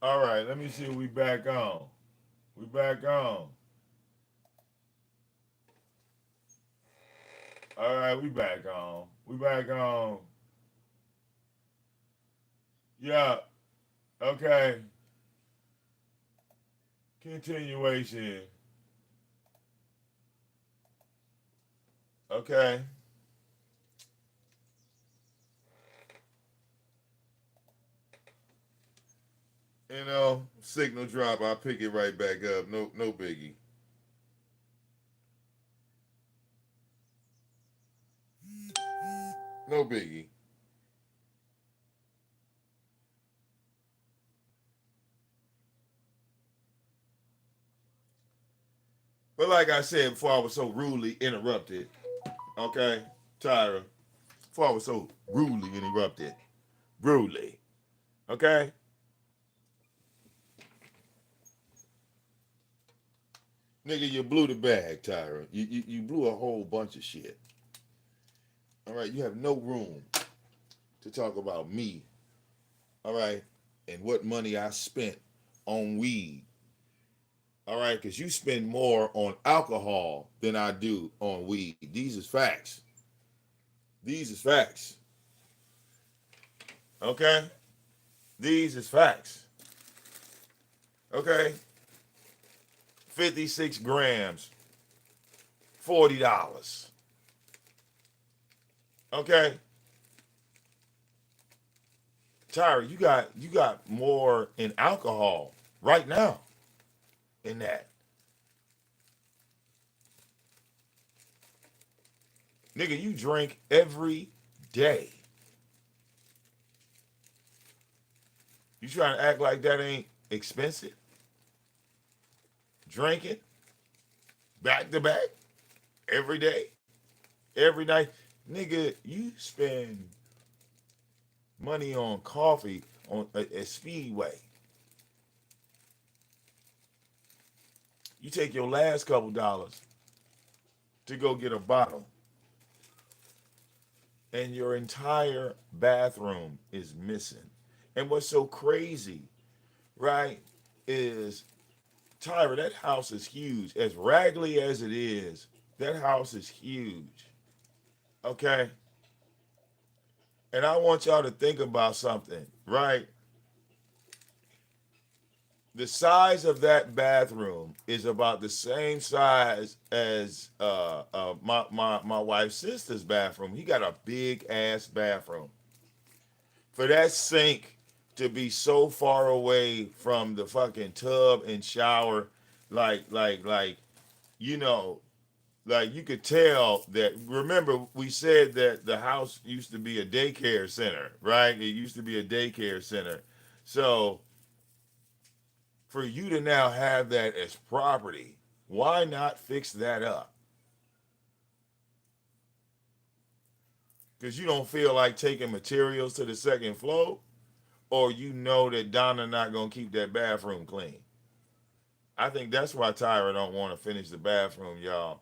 All right, let me see. We back on. We back on. All right, we back on. We back on. Yeah. Okay. Continuation. Okay. Signal drop. I'll pick it right back up. No biggie. No biggie. But like I said before, I was so rudely interrupted. Okay, Tyra. Before I was so rudely interrupted. Rudely. Okay. Nigga, you blew the bag, Tyra. You blew a whole bunch of shit. All right, you have no room to talk about me. All right, and what money I spent on weed. All right, because you spend more on alcohol than I do on weed. These is facts. These is facts. Okay, these is facts. Okay, 56 grams, $40. Okay, Tyra, you got more in alcohol right now in that. Nigga, you drink every day. You trying to act like that ain't expensive? Drinking back to back every day, every night. Nigga, you spend money on coffee on a Speedway. You take your last couple dollars to go get a bottle, and your entire bathroom is missing. And what's so crazy, right, is Tyra, that house is huge. As raggedy as it is, that house is huge. Okay? And I want y'all to think about something, right? The size of that bathroom is about the same size as my wife's sister's bathroom. He got a big ass bathroom. For that sink to be so far away from the fucking tub and shower, like you know, like you could tell that. Remember, we said that the house used to be a daycare center, right? It used to be a daycare center. So for you to now have that as property, why not fix that up? Because you don't feel like taking materials to the second floor, or you know that Donna not gonna keep that bathroom clean. I think that's why Tyra don't want to finish the bathroom, y'all,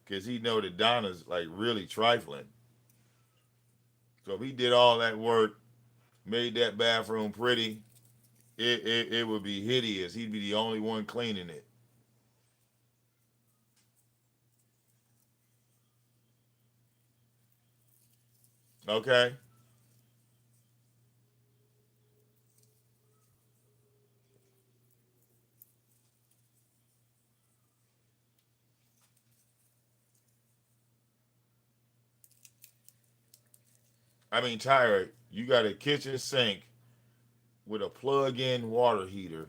because he know that Donna's like really trifling. So if he did all that work, made that bathroom pretty, it would be hideous. He'd be the only one cleaning it. Okay? I mean, Tyra, you got a kitchen sink with a plug-in water heater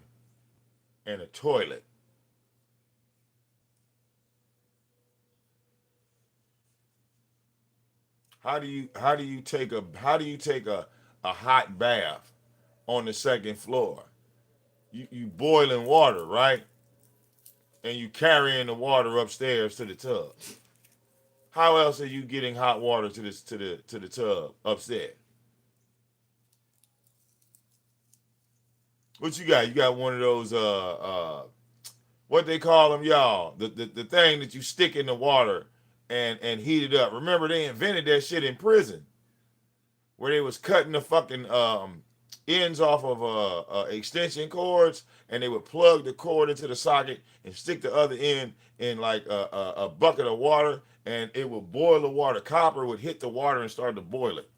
and a toilet. How do you take a hot bath on the second floor? You boiling water, right? And you carrying the water upstairs to the tub. How else are you getting hot water to the tub upstairs? What you got? You got one of those what they call them, y'all? The thing that you stick in the water and heat it up. Remember they invented that shit in prison where they was cutting the fucking ends off of extension cords, and they would plug the cord into the socket and stick the other end in like a bucket of water, and it would boil the water. Copper would hit the water and start to boil it.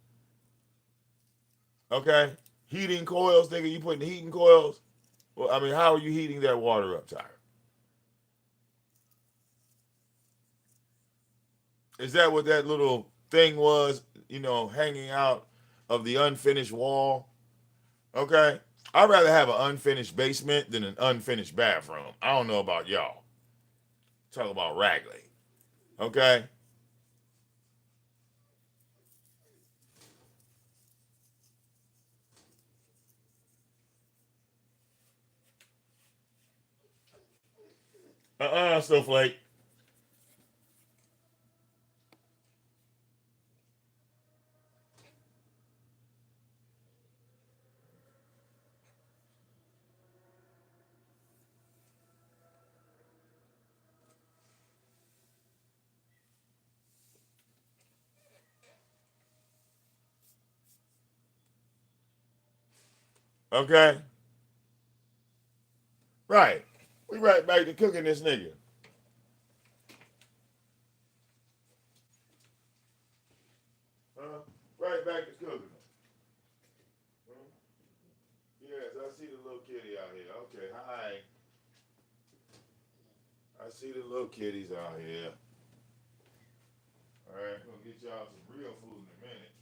Okay, heating coils, nigga. You putting heating coils? Well, I mean, how are you heating that water up, Tyre? Is that what that little thing was? Hanging out of the unfinished wall. Okay, I'd rather have an unfinished basement than an unfinished bathroom. I don't know about y'all. Talk about Ragley. Okay. Snowflake. Okay. Right. We right back to cooking this nigga. Huh? Right back to cooking him. Hmm? Yes, I see the little kitty out here. Okay, hi. I see the little kitties out here. All right, gonna get y'all some real food in a minute.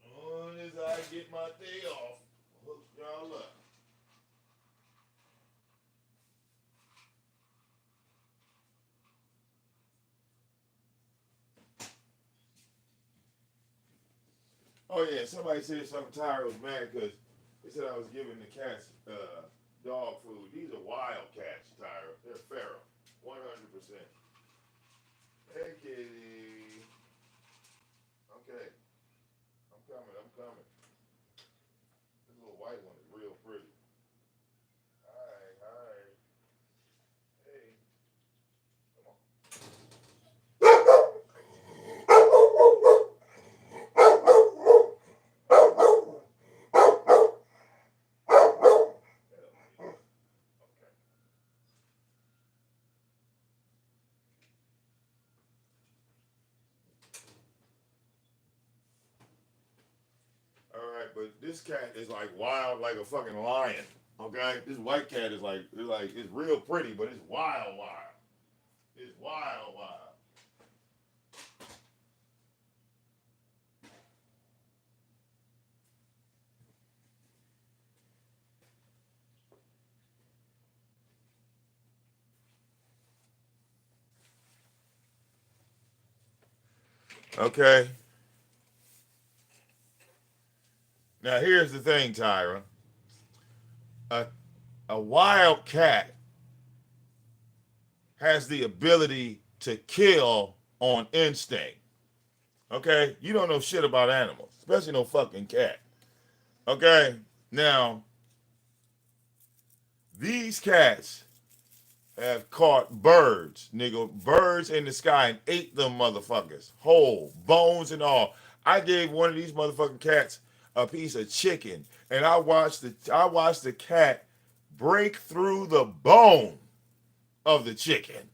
As soon as I get my day off, hook y'all up. Oh yeah, somebody said something. Tyra was mad because they said I was giving the cats dog food. These are wild cats, Tyra. They're feral, 100%. Hey kitty. Okay, I'm coming. I'm coming. This little white one is real pretty. Hi, hi. Hey, come on. Okay. All right, but this cat is like wild, like a fucking lion. Okay, this white cat is like it's real pretty, but it's wild, wild. It's wild, wild. Okay. Now here's the thing, Tyra. A a wild cat has the ability to kill on instinct. Okay, you don't know shit about animals, especially no fucking cat. Okay, now these cats have caught birds, nigga, birds in the sky and ate them motherfuckers, whole bones and all. I gave one of these motherfucking cats a piece of chicken, and I watched the cat break through the bone of the chicken,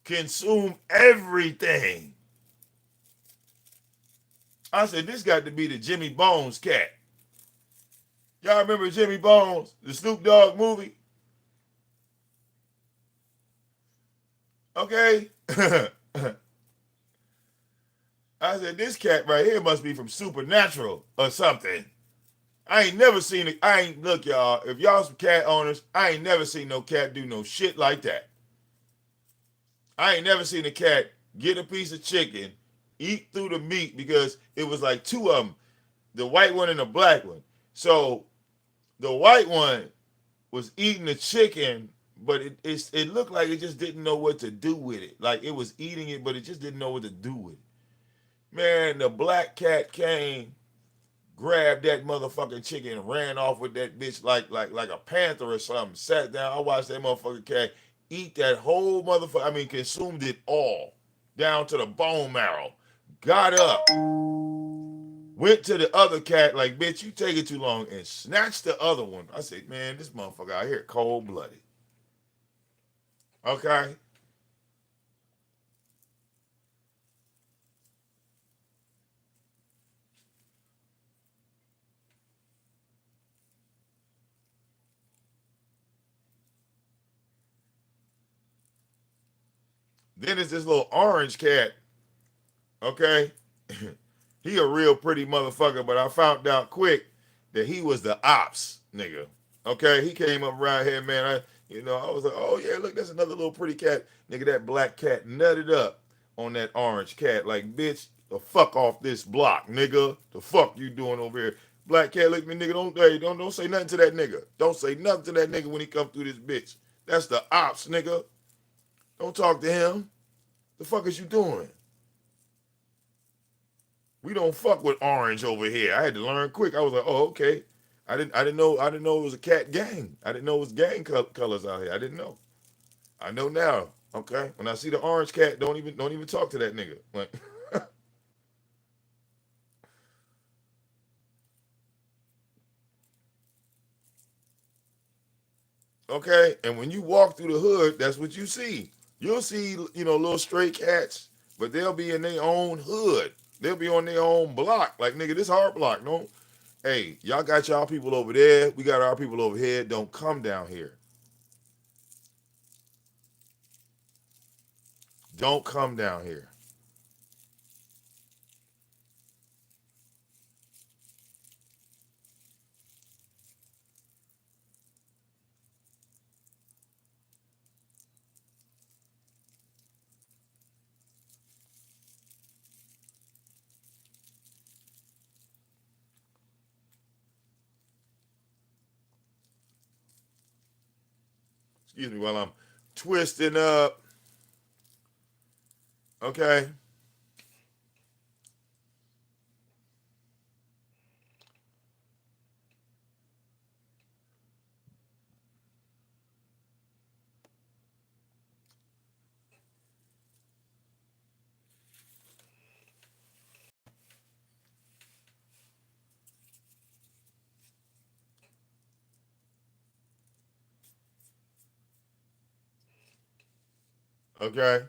consume everything. I said, this got to be the Jimmy Bones cat. Y'all remember Jimmy Bones, the Snoop Dogg movie? Okay. I said, this cat right here must be from Supernatural or something. I ain't never seen it. I ain't look, y'all. If y'all some cat owners, I ain't never seen no cat do no shit like that. I ain't never seen a cat get a piece of chicken, eat through the meat because it was like two of them, the white one and the black one. So the white one was eating the chicken, but it looked like it just didn't know what to do with it. Like it was eating it, but it just didn't know what to do with it. Man, the black cat came, grabbed that motherfucking chicken, and ran off with that bitch like a panther or something. Sat down. I watched that motherfucking cat eat that whole motherfucker. I mean, consumed it all down to the bone marrow. Got up, Went to the other cat like, bitch, you taking too long, and snatched the other one. I said, man, this motherfucker out here cold blooded. Okay. Then there's this little orange cat. Okay. He a real pretty motherfucker, but I found out quick that he was the ops nigga. Okay, he came up right here, man. I was like, oh yeah, look, that's another little pretty cat, nigga. That black cat nutted up on that orange cat, like, bitch, the fuck off this block, nigga. The fuck you doing over here? Black cat, look at me, nigga. Don't say nothing to that nigga. Don't say nothing to that nigga when he come through this bitch. That's the ops, nigga. Don't talk to him. The fuck is you doing? We don't fuck with orange over here. I had to learn quick. I was like, oh, okay. I didn't know it was a cat gang. I didn't know it was gang colors out here. I didn't know. I know now. Okay. When I see the orange cat, don't even talk to that nigga. Like, okay. And when you walk through the hood, that's what you see. You'll see, little stray cats, but they'll be in their own hood. They'll be on their own block. Like, nigga, this hard block. Don't. Hey, y'all got y'all people over there. We got our people over here. Don't come down here. Don't come down here. Excuse me while I'm twisting up. Okay. Okay.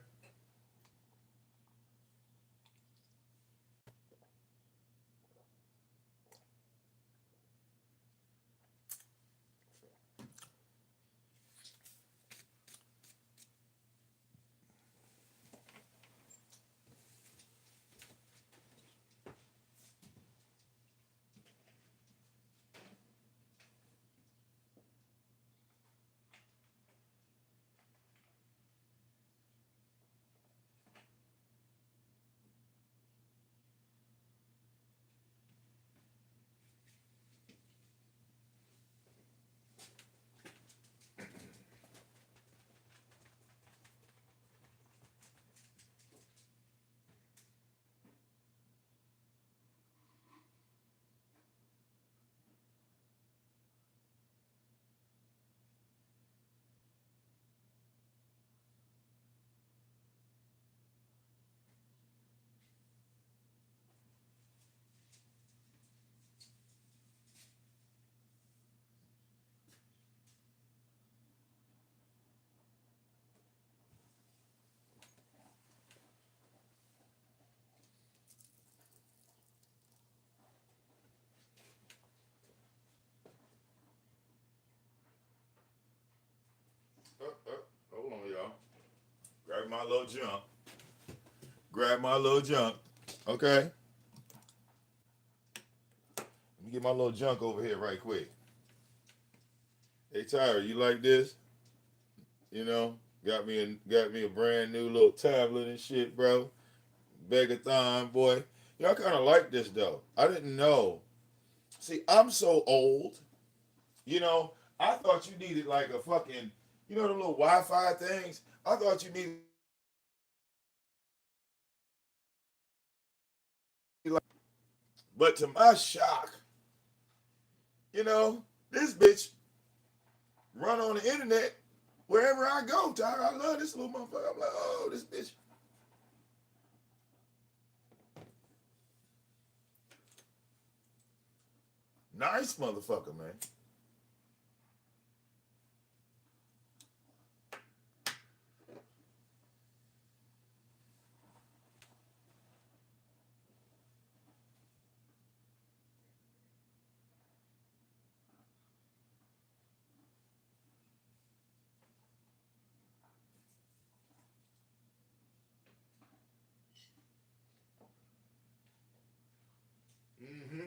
Hold on, y'all. Grab my little junk. Grab my little junk. Okay. Let me get my little junk over here right quick. Hey Tyra, you like this? You know, got me a brand new little tablet and shit, bro. Begathon, boy. I kind of like this though. I didn't know. See, I'm so old. You know, I thought you needed like a fucking, the little Wi-Fi things. I thought you needed, like, but to my shock, this bitch run on the internet wherever I go. Tyler, I love this little motherfucker. I'm like, oh, this bitch. Nice motherfucker, man. Hmm.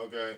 Okay.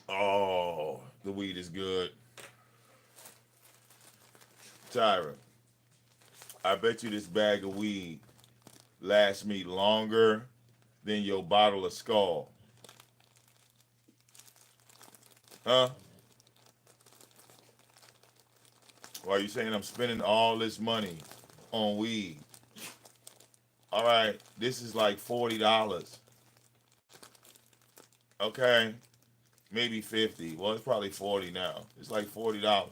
Oh, the weed is good. Tyra, I bet you this bag of weed lasts me longer than your bottle of Skull. Huh? Why are you saying I'm spending all this money on weed? All right, this is like $40. Okay, maybe 50. Well, it's probably 40 now. It's like $40.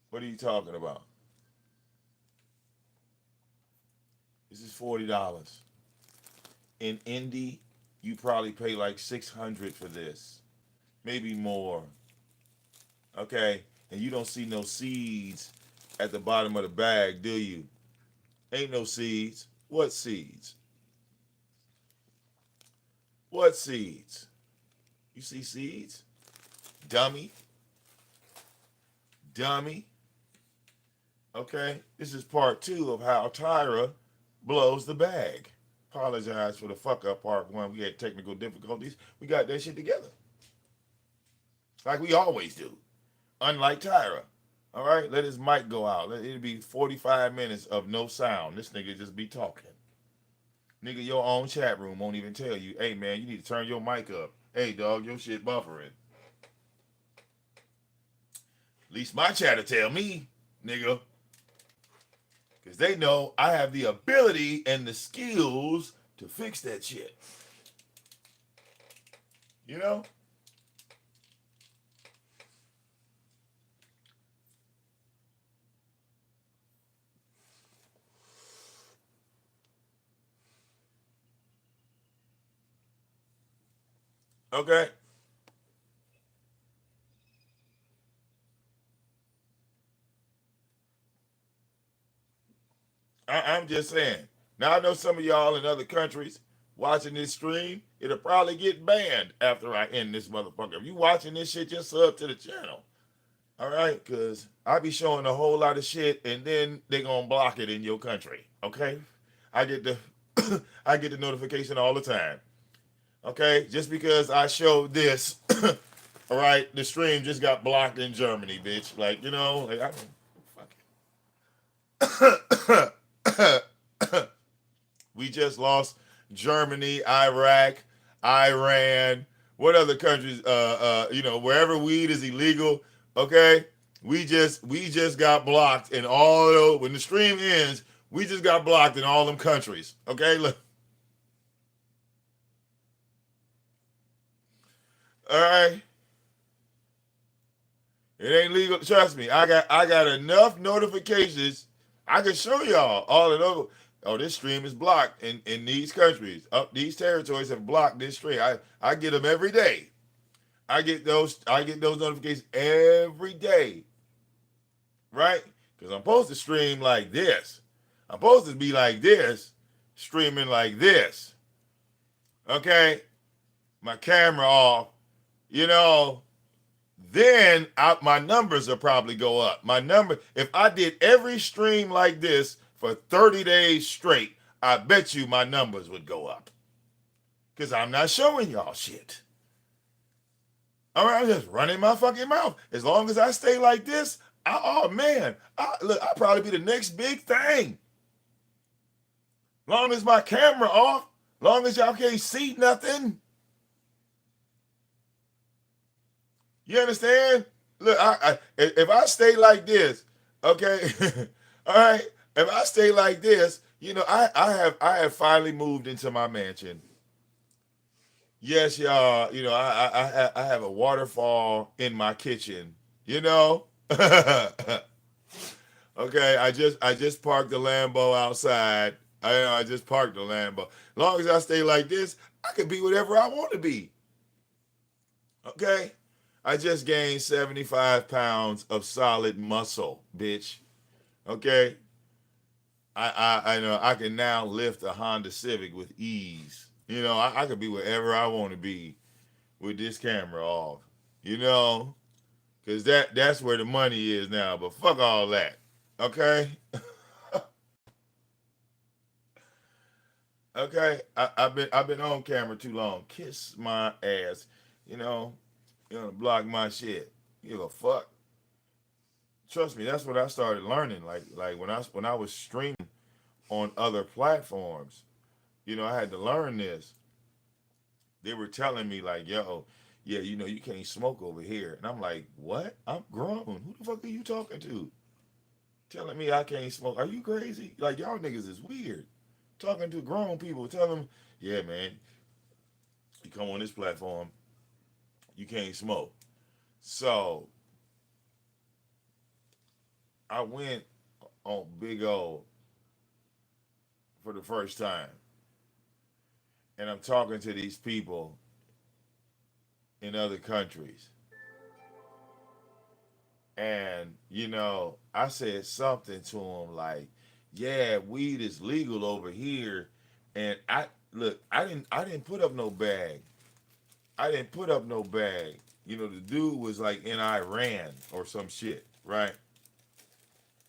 What are you talking about? This is $40. In Indy, you probably pay like 600 for this, maybe more. Okay, and you don't see no seeds at the bottom of the bag, do you? Ain't no seeds. What seeds? What seeds? You see seeds? Dummy, dummy. Okay, this is part two of how Tyra blows the bag. Apologize for the fuck up part one. We had technical difficulties. We got that shit together, like we always do. Unlike Tyra. All right, let his mic go out. It'll be 45 minutes of no sound. This nigga just be talking. Nigga, your own chat room won't even tell you, hey man, you need to turn your mic up. Hey dog, your shit buffering. At least my chatter tell me, nigga. Because they know I have the ability and the skills to fix that shit. You know? Okay? I'm just saying. Now I know some of y'all in other countries watching this stream, it'll probably get banned after I end this motherfucker. If you watching this shit, just sub to the channel. All right? Because I be showing a whole lot of shit and then they gonna block it in your country. Okay? I get the I get the notification all the time. Okay? Just because I showed this, all right, the stream just got blocked in Germany, bitch. Like, you know, like I fuck it. We just lost Germany, Iraq, Iran. What other countries? Wherever weed is illegal. Okay, we just got blocked in all of those. When the stream ends, we just got blocked in all them countries. Okay, look. All right, it ain't legal. Trust me, I got enough notifications. I can show y'all all of those. Oh, this stream is blocked in these countries. These territories have blocked this stream. I get them every day. I get those notifications every day, right? Because I'm supposed to stream like this. I'm supposed to be like this, streaming like this. Okay, my camera off. You know, then my numbers will probably go up. My number, if I did every stream like this for 30 days straight, I bet you my numbers would go up. Because I'm not showing y'all shit. All right, I'm just running my fucking mouth. As long as I stay like this, oh man, look, I'll probably be the next big thing. Long as my camera off, long as y'all can't see nothing. You understand? Look, if I stay like this, okay, all right. If I stay like this, I have finally moved into my mansion. Yes, y'all. I have a waterfall in my kitchen. You know. Okay, I just parked the Lambo outside. I just parked the Lambo. As long as I stay like this, I can be whatever I want to be. Okay. I just gained 75 pounds of solid muscle, bitch. Okay. I know I can now lift a Honda Civic with ease. I could be wherever I want to be with this camera off. You know, because that's where the money is now. But fuck all that. Okay. Okay. I've been on camera too long. Kiss my ass. You know, block my shit. Give a fuck. Trust me, that's what I started learning. Like when I was streaming on other platforms, I had to learn this. They were telling me like, yo, yeah, you can't smoke over here. And I'm like, what? I'm grown. Who the fuck are you talking to? Telling me I can't smoke. Are you crazy? Like y'all niggas is weird. Talking to grown people, tell them, yeah, man, you come on this platform, you can't smoke. So I went on Big O for the first time. And I'm talking to these people in other countries. And, I said something to them like, yeah, weed is legal over here. And I didn't put up no bag. I didn't put up no bag. The dude was like in Iran or some shit, right?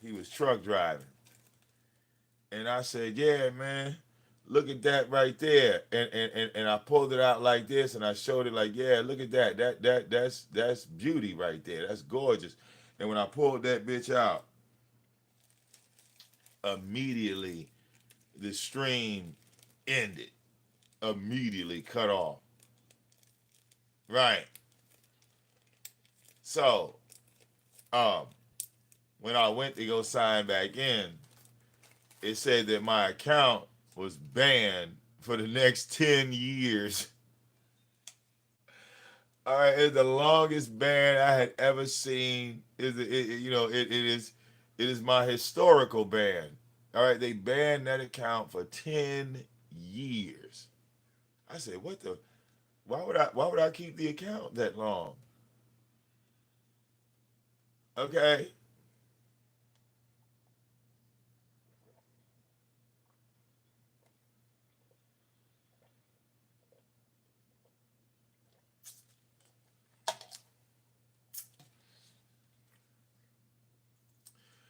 He was truck driving. And I said, yeah, man, look at that right there. And I pulled it out like this and I showed it like, yeah, look at that. That's beauty right there. That's gorgeous. And when I pulled that bitch out, immediately the stream ended. Immediately cut off. Right. So Um, when I went to go sign back in, it said that my account was banned for the next 10 years. All right, it's the longest ban I had ever seen. It is my historical ban. All right, they banned that account for 10 years. I said, what the? Why would I keep the account that long? Okay,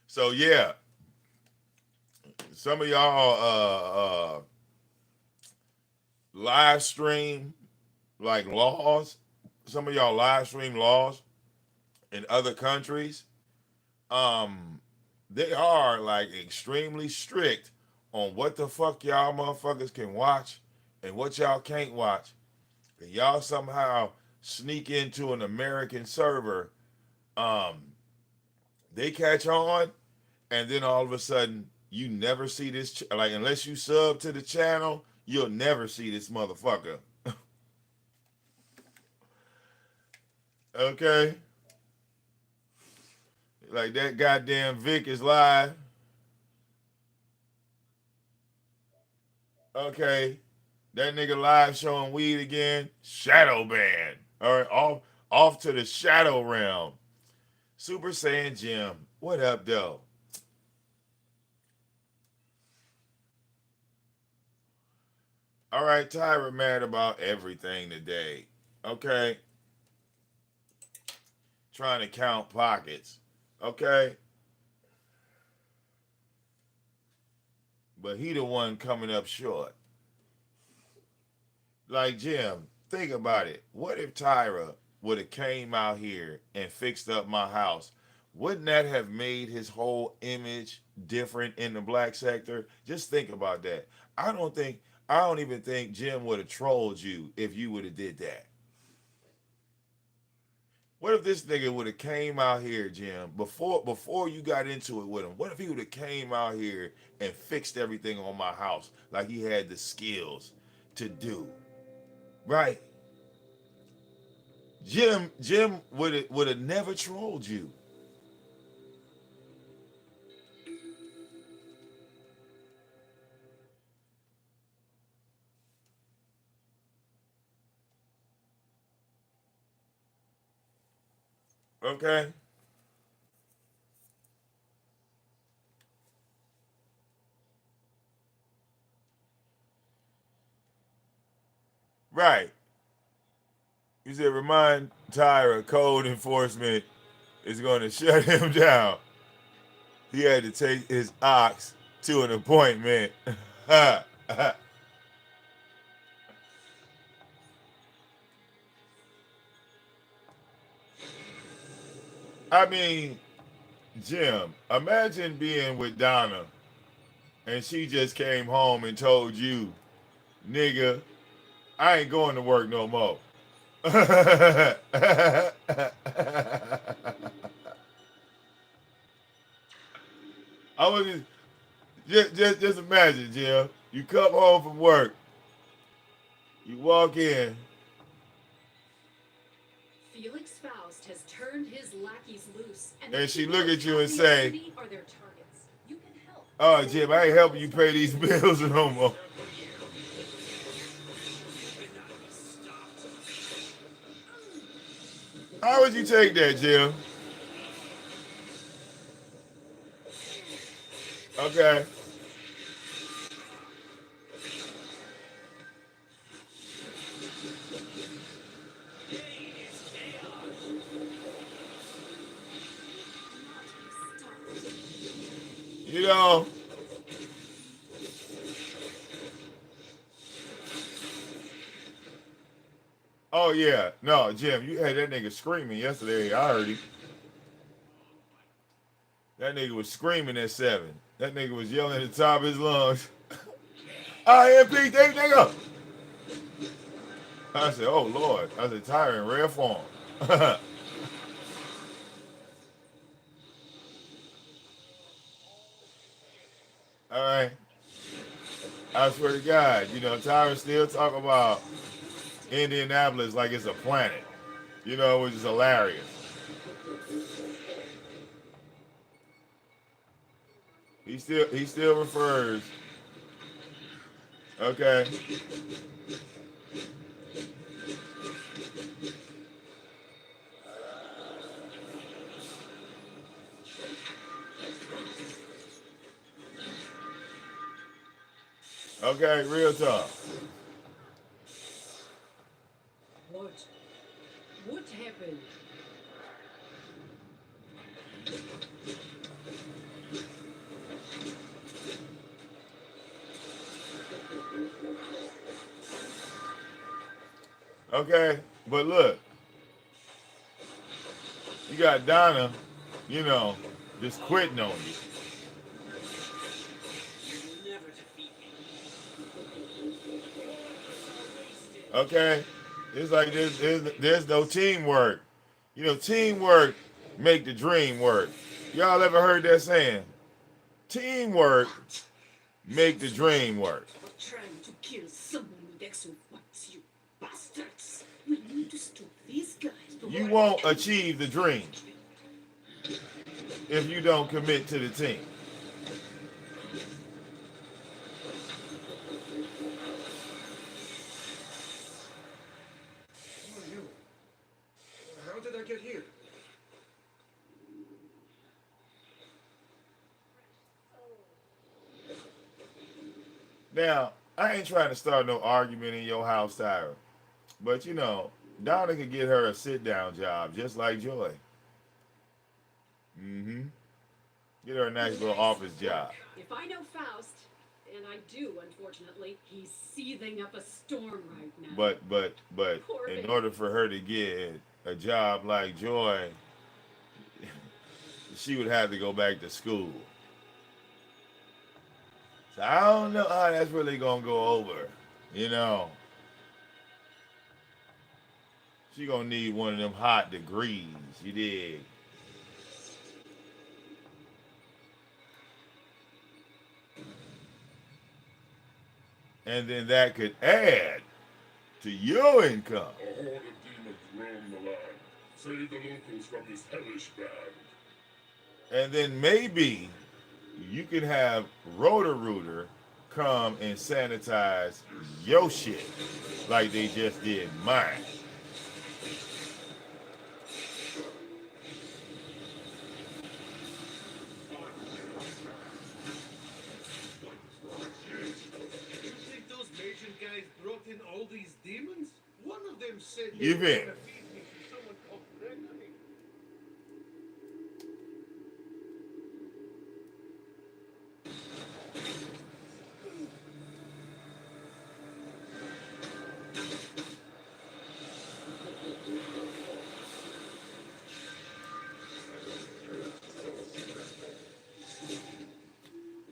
so yeah, some of y'all live stream like laws. Some of y'all live stream laws in other countries. Um, they are like extremely strict on what the fuck y'all motherfuckers can watch and what y'all can't watch. And y'all somehow sneak into an American server, um, they catch on, and then all of a sudden you never see this. Like unless you sub to the channel, you'll never see this motherfucker. Okay, like that goddamn Vic is live. Okay, that nigga live showing weed again. Shadow ban. All right, off to the shadow realm. Super Saiyan Jim, what up, though? All right, Tyra mad about everything today. Okay, trying to count pockets. Okay, but he the one coming up short. Like Jim, think about it. What if Tyra would have came out here and fixed up my house? Wouldn't that have made his whole image different in the black sector? Just think about that. I don't even think Jim would have trolled you if you would have did that. What if this nigga would have came out here, Jim, before you got into it with him? What if he would have came out here and fixed everything on my house like he had the skills to do? Right? Jim would have never trolled you. Okay? Right. You said remind Tyra code enforcement is going to shut him down. He had to take his ox to an appointment. I mean, Jim, imagine being with Donna and she just came home and told you, nigga, I ain't going to work no more. I was just imagine, Jim. You come home from work, you walk in, Felix Faust has turned his lackeys loose, and she look at you and say, "Oh, Jim, I ain't helping you pay these bills no more." How would you take that, Jim? Okay. You know, oh yeah, no, Jim, you had that nigga screaming yesterday. I heard him. That nigga was screaming at 7. That nigga was yelling at the top of his lungs. I am Pete, nigga. I said, oh Lord. I said, tire in rare form. All right. I swear to God, Tyra still talk about Indianapolis like it's a planet, which is hilarious. He still refers. Okay. Okay, real talk. What? What happened? Okay, but look, you got Donna, you know, just quitting on you. You'll never defeat me. Okay, it's like there's no teamwork. Teamwork make the dream work. Y'all ever heard that saying? Teamwork make the dream work. For trying to kill someone with exo-fights, you bastards. We need to stop these guys. You won't achieve the dream if you don't commit to the team. Who are you? How did I get here? Now, I ain't trying to start no argument in your house, Tyra. But Donna could get her a sit down job just like Joy. Mm-hmm. Get her a nice little office job. If I know Faust, and I do, unfortunately, he's seething up a storm right now. But Poor in baby. order for her to get a job like Joy, she would have to go back to school. So I don't know how that's really gonna go over. You know, she gonna need one of them hot degrees. You dig? And then that could add to your income. A horde of demons roam the land. Save the locals from this hellish band. And then maybe you can have Roto-Rooter come and sanitize your shit like they just did mine. You think those Magian guys brought in all these demons? One of them said You they were bet. gonna feed me to someone called Gregory.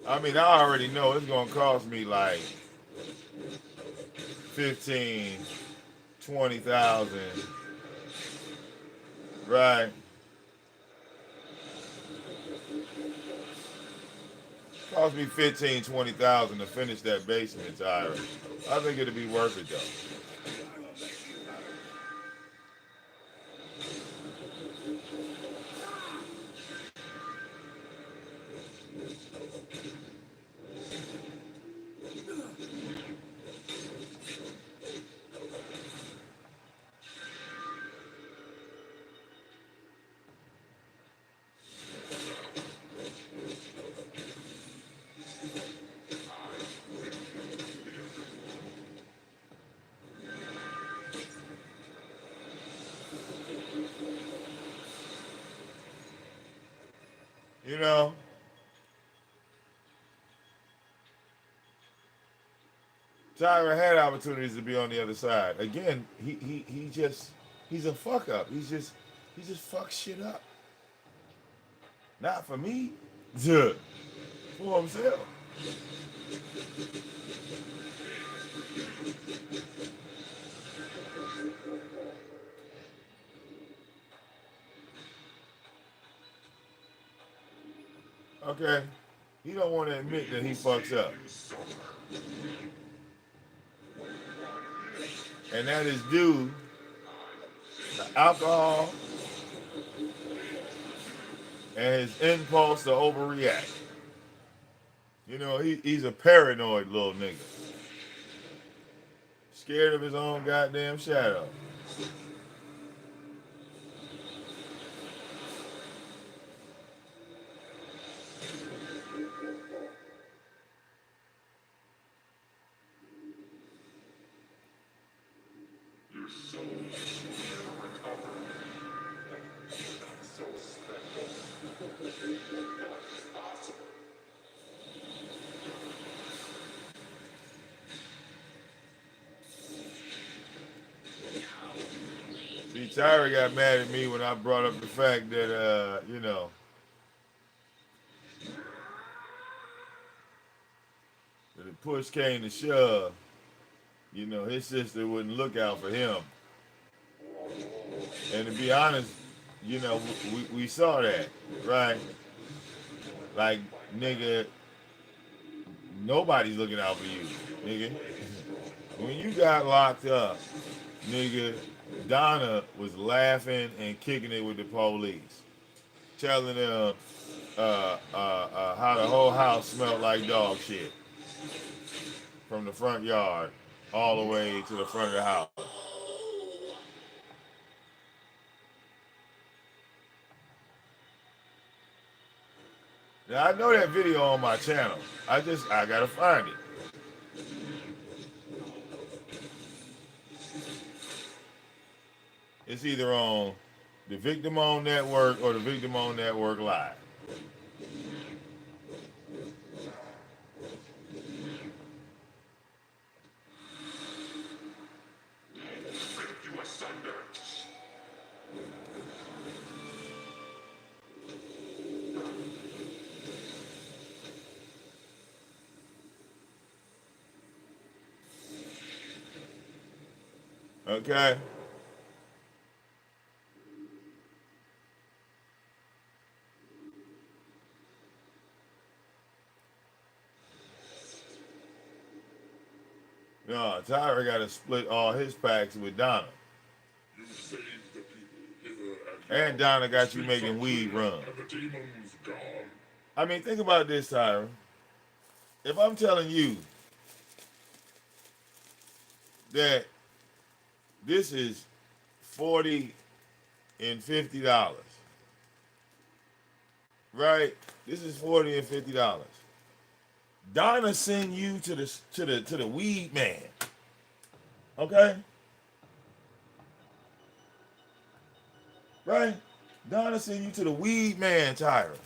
I mean, I already know it's gonna cost me like 15, 20,000, right? Cost me 15, 20,000 to finish that basement, Tyra. I think it'll be worth it though. You know, Tyra had opportunities to be on the other side. Again, he's a fuck up. He just fucks shit up. Not for me, for himself. Okay. He don't want to admit that he fucks up. And that is due to alcohol and his impulse to overreact. You know, he's a paranoid little nigga. Scared of his own goddamn shadow. Your soul will recover. So special. Awesome. See, Tyra got mad at me when I brought up the fact that, you know, that the push came to shove, you know, his sister wouldn't look out for him. And to be honest, you know, we saw that, right? Like, nigga, nobody's looking out for you, nigga. When you got locked up, nigga, Donna was laughing and kicking it with the police, telling them how the whole house smelled like dog shit from the front yard all the way to the front of the house. Now I know that video on my channel. I gotta find it. It's either on the VicDamoane Network or the VicDamoane Network Live. Rip you asunder. Okay? No, Tyra got to split all his packs with Donna. You saved the people hither And Donna got you making weed run. and the demons gone. I mean, think about this, Tyra. If I'm telling you that this is $40 and $50, right? This is $40 and $50. Donna send you to the weed man. Okay? Right? Donna send you to the weed man, Tyra.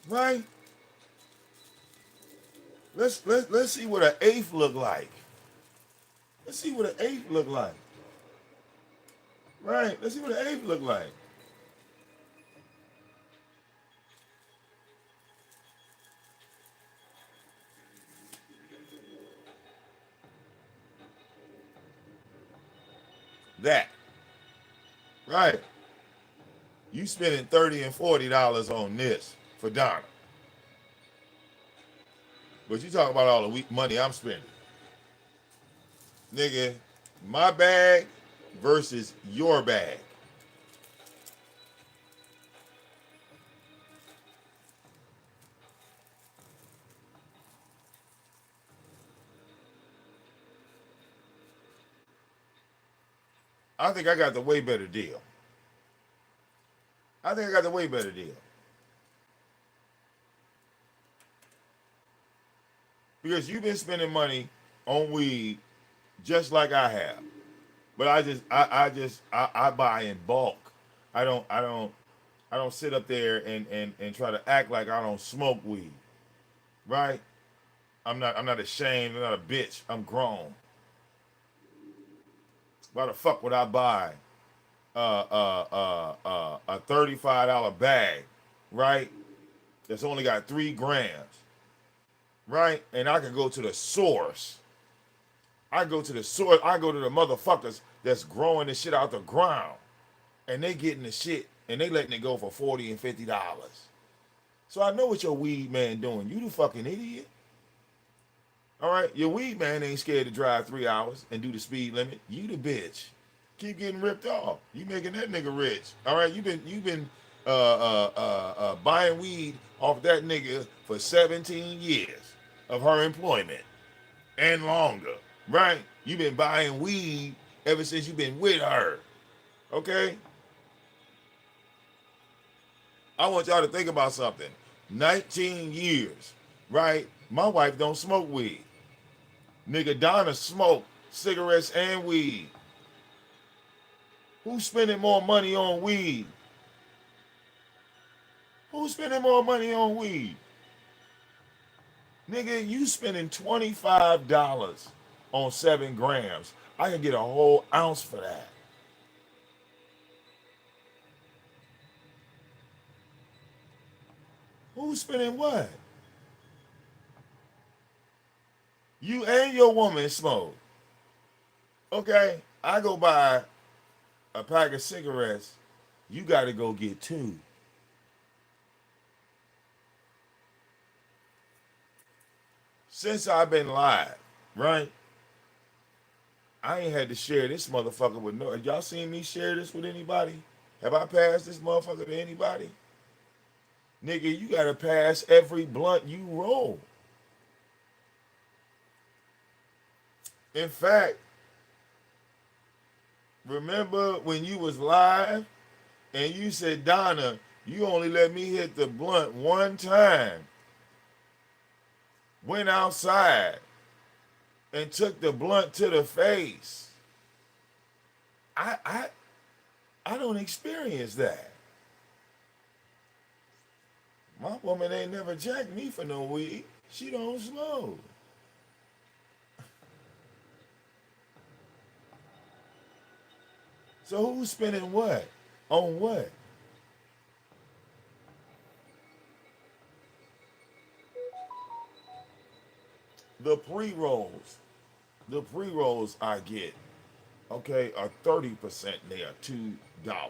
Right? Let's see what an eighth look like. Let's see what an eighth look like. Right? Let's see what an eighth look like. That. Right. You spending $30 and $40 on this for Donna. But you talk about all the weak money I'm spending. Nigga, my bag versus your bag. I think I got the way better deal. I think I got the way better deal. Because you've been spending money on weed just like I have. But I buy in bulk. I don't sit up there and try to act like I don't smoke weed. Right? I'm not ashamed, I'm not a bitch. I'm grown. Why the fuck would I buy a $35 bag, right? That's only got 3 grams, right? And I can go to the source. I go to the source. I go to the motherfuckers that's growing this shit out the ground, and they getting the shit and they letting it go for $40 and $50. So I know what your weed man doing. You the fucking idiot. All right, your weed man ain't scared to drive 3 hours and do the speed limit. You the bitch. Keep getting ripped off. You making that nigga rich. All right, you've been buying weed off that nigga for 17 years of her employment and longer. Right? You've been buying weed ever since you've been with her. Okay? I want y'all to think about something. 19 years, right? My wife don't smoke weed. Nigga, Donna smoke cigarettes and weed. Who's spending more money on weed? Who's spending more money on weed? Nigga, you spending $25 on 7 grams. I can get a whole ounce for that. Who's spending what? You and your woman smoke. Okay, I go buy a pack of cigarettes. You got to go get two. Since I've been live, right? I ain't had to share this motherfucker with no. Y'all seen me share this with anybody? Have I passed this motherfucker to anybody? Nigga, you gotta pass every blunt you roll. In fact, remember when you was live and you said, Donna, you only let me hit the blunt one time. Went outside and took the blunt to the face. I I I don't experience that. My woman ain't never jacked me for no weed. She don't smoke. So who's spending what? On what? The pre-rolls. The pre-rolls I get, okay, are 30%. They are $2. Sorry.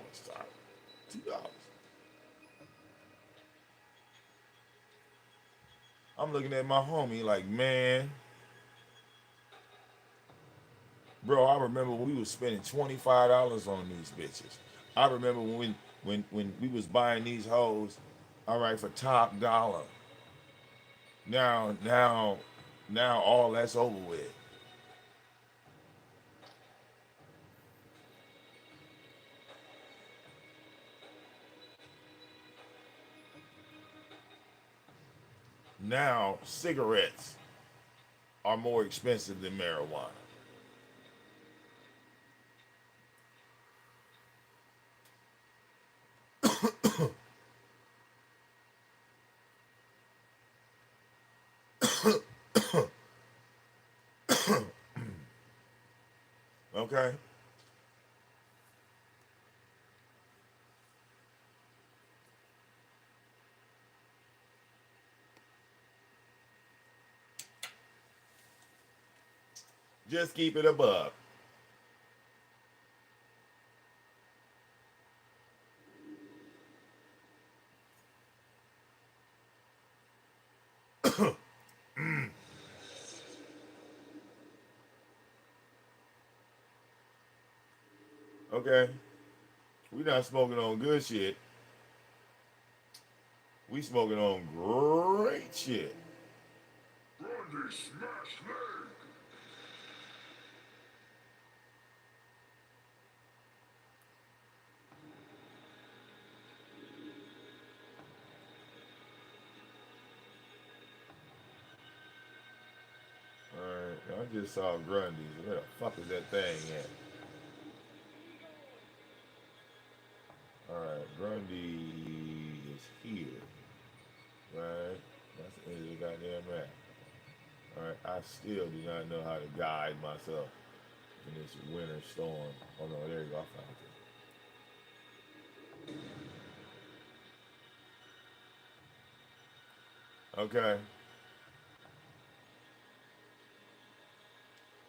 $2. I'm looking at my homie like, man, bro, I remember when we was spending $25 on these bitches. I remember when we was buying these hoes, all right, for top dollar. Now, now, now all that's over with. Now cigarettes are more expensive than marijuana. Okay? Just keep it above. Okay? We not smoking on good shit. We smoking on great shit. Brandy smash leg. Alright, I just saw Grundy's. Where the fuck is that thing at? Alright, Grundy is here. Right? That's the end of the goddamn map. Alright, I still do not know how to guide myself in this winter storm. Oh no, there you go, I found it. Okay.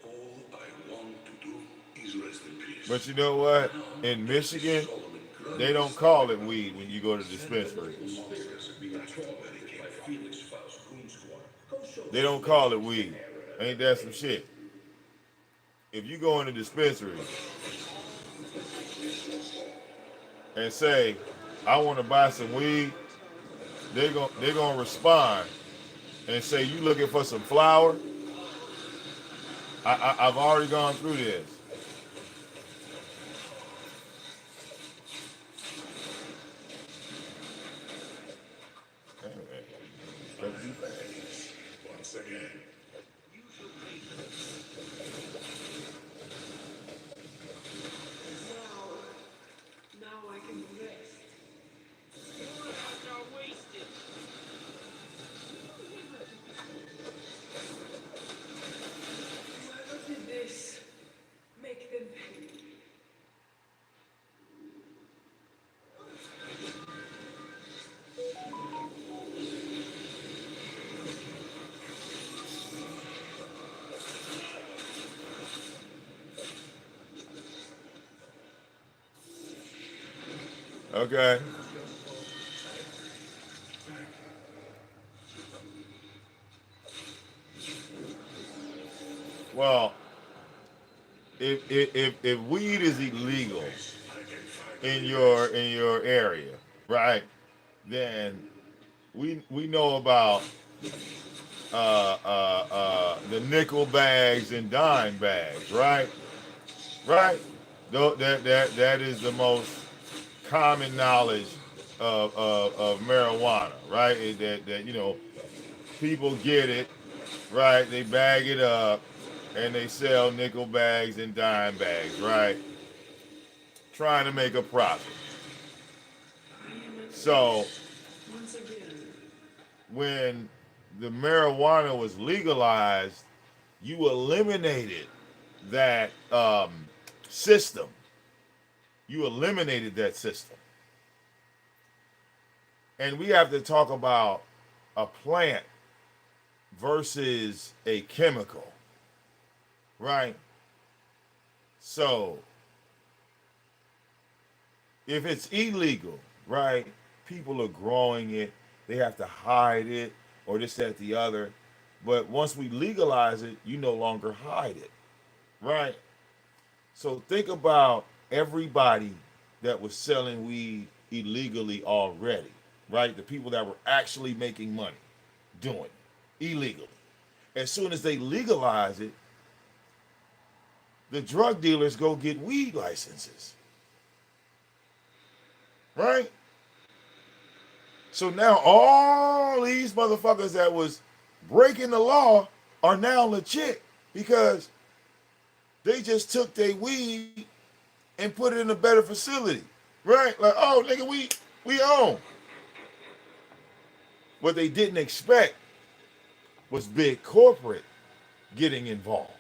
All I want to do is rest in peace. But you know what? Now, In there's this Michigan, Solomon They don't call it weed when you go to the dispensary. They don't call it weed. Ain't that some shit? If you go in the dispensary and say, I want to buy some weed, they're gonna respond and say, you looking for some flour? I've already gone through this. Once again. Now I can rest. More of us are wasted. Whoever did this, make them pay. Okay. Well, if weed is illegal in your area, right? Then we know about the nickel bags and dime bags, right? Right? That is the most common knowledge of marijuana, right? That people get it, right? They bag it up and they sell nickel bags and dime bags, right? Trying to make a profit. I am at So peace once again. when the marijuana was legalized, you eliminated that system. You eliminated that system. And we have to talk about a plant versus a chemical, right? So if it's illegal, right, people are growing it, they have to hide it, or this, that, the other. But once we legalize it, you no longer hide it, right? So think about everybody that was selling weed illegally already, right? The people that were actually making money doing it illegally. As soon as they legalize it, the drug dealers go get weed licenses, right? So now all these motherfuckers that was breaking the law are now legit because they just took their weed and put it in a better facility, right? Like, oh, nigga, we own. What they didn't expect was big corporate getting involved.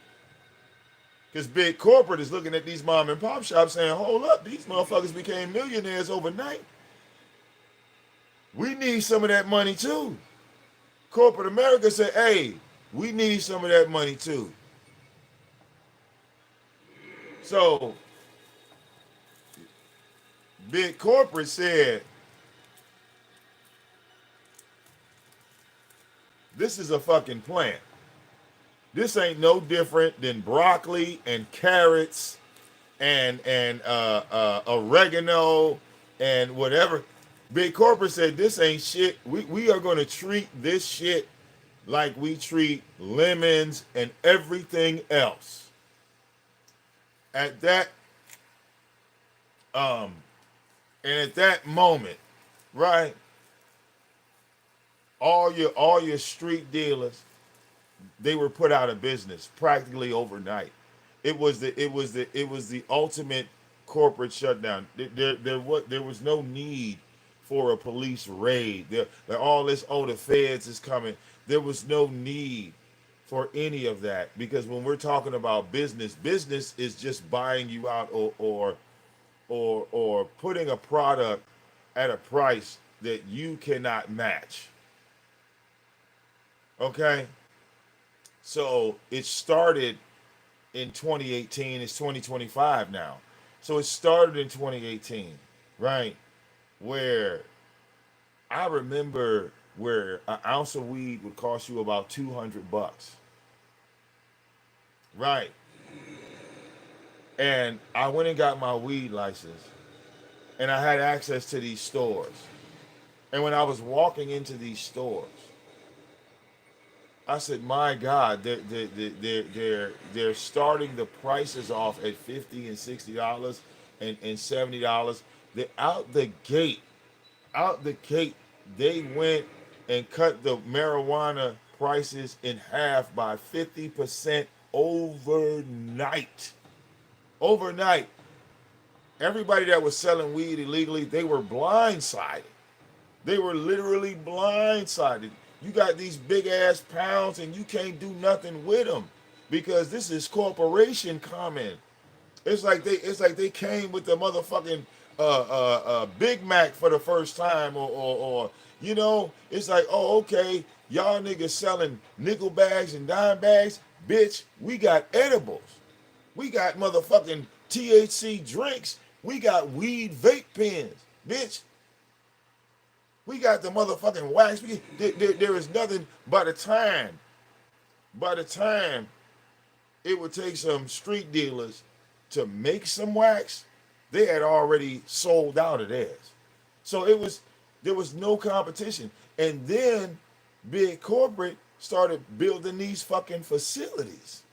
Because big corporate is looking at these mom and pop shops saying, hold up, these motherfuckers became millionaires overnight. We need some of that money too. Corporate America said, hey, we need some of that money too. So big corporate said, this is a fucking plant. This ain't no different than broccoli and carrots and oregano and whatever. Big corporate said this ain't shit. We are going to treat this shit like we treat lemons and everything else. At that and at that moment, right? All your street dealers, they were put out of business practically overnight. It was the ultimate corporate shutdown. There was no need for a police raid. All this, oh, the feds is coming. There was no need for any of that because when we're talking about business is just buying you out or putting a product at a price that you cannot match. Okay? So it started in 2018. It's 2025 now. So it started in 2018. right? Where I remember where an ounce of weed would cost you about $200, right? And I went and got my weed license, and I had access to these stores. And when I was walking into these stores, I said, "My God, they're starting the prices off at $50 and $60 and $70. They're out the gate, they went and cut the marijuana prices in half by 50% overnight. Overnight, everybody that was selling weed illegally, they were blindsided. They were literally blindsided. You got these big ass pounds and you can't do nothing with them because this is corporation comment. It's like they came with the motherfucking Big Mac for the first time, or it's like, oh, okay, y'all niggas selling nickel bags and dime bags, bitch. We got edibles, we got motherfucking THC drinks, we got weed vape pens, bitch. We got the motherfucking wax. There is nothing. By the time it would take some street dealers to make some wax, they had already sold out of theirs. So there was no competition. And then big corporate started building these fucking facilities.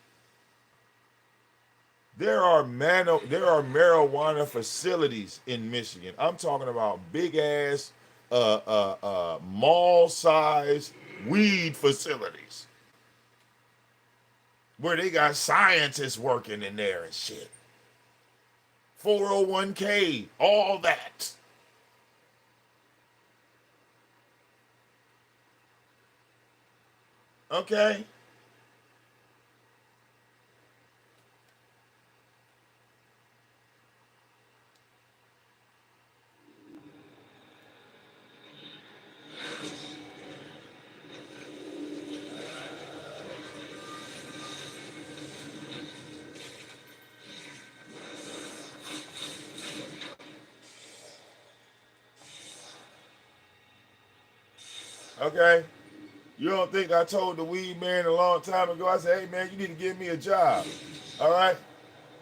There are marijuana facilities in Michigan. I'm talking about big ass mall size weed facilities where they got scientists working in there and shit. 401k, all that. Okay? Okay? You don't think I told the weed man a long time ago? I said, hey man, you need to give me a job. All right?